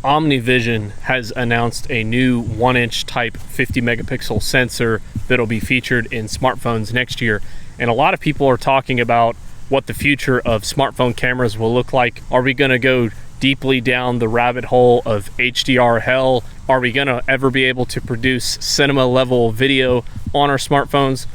Omnivision has announced a new 1-inch type 50 megapixel sensor that'll be featured in smartphones next year. And a lot of people are talking about what the future of smartphone cameras will look like. Are we going to go deeply down the rabbit hole of HDR hell? Are we going to ever be able to produce cinema level video on our smartphones?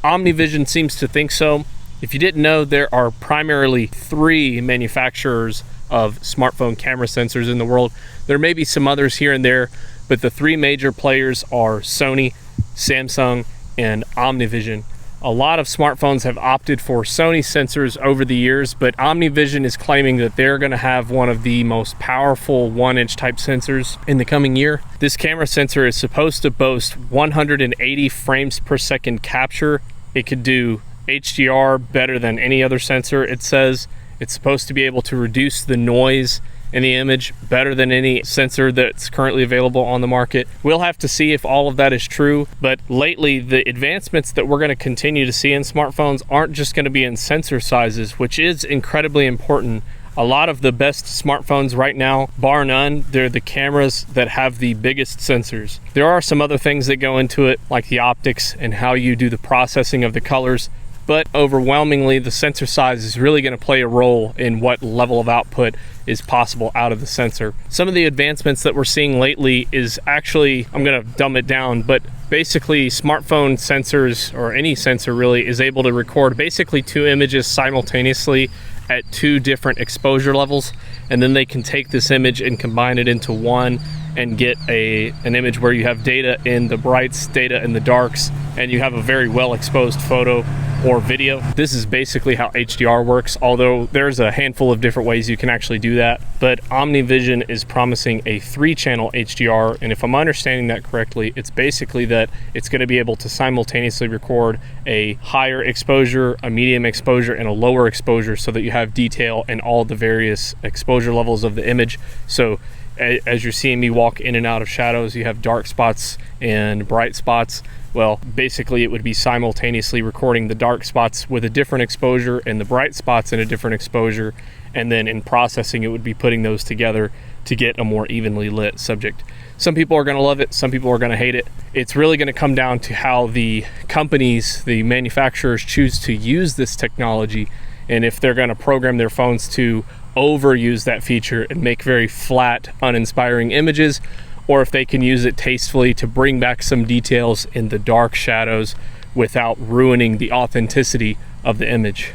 Omnivision seems to think so. If you didn't know, there are primarily 3 manufacturers of smartphone camera sensors in the world. There may be some others here and there, but the 3 major players are Sony, Samsung, and Omnivision. A lot of smartphones have opted for Sony sensors over the years, but Omnivision is claiming that they're going to have one of the most powerful 1-inch type sensors in the coming year. This camera sensor is supposed to boast 180 frames per second capture. It could do HDR better than any other sensor. It says it's supposed to be able to reduce the noise in the image better than any sensor that's currently available on the market. We'll have to see if all of that is true, but lately the advancements that we're going to continue to see in smartphones aren't just going to be in sensor sizes, which is incredibly important. A lot of the best smartphones right now, bar none, they're the cameras that have the biggest sensors. There are some other things that go into it, like the optics and how you do the processing of the colors, but overwhelmingly the sensor size is really going to play a role in what level of output is possible out of the sensor. Some of the advancements that we're seeing lately is actually, I'm going to dumb it down, but basically smartphone sensors, or any sensor really, is able to record basically 2 images simultaneously at 2 different exposure levels, and then they can take this image and combine it into one and get an image where you have data in the brights, data in the darks, and you have a very well exposed photo or video. This is basically how HDR works, although there's a handful of different ways you can actually do that. But Omnivision is promising a 3-channel HDR, and if I'm understanding that correctly, it's basically that it's going to be able to simultaneously record a higher exposure, a medium exposure, and a lower exposure, so that you have detail in all the various exposure levels of the image. So as you're seeing me walk in and out of shadows, you have dark spots and bright spots. Well, basically it would be simultaneously recording the dark spots with a different exposure and the bright spots in a different exposure, and then in processing it would be putting those together to get a more evenly lit subject. Some people are going to love it, some people are going to hate it. It's really going to come down to how the companies, the manufacturers, choose to use this technology, and if they're going to program their phones to overuse that feature and make very flat, uninspiring images, or if they can use it tastefully to bring back some details in the dark shadows without ruining the authenticity of the image.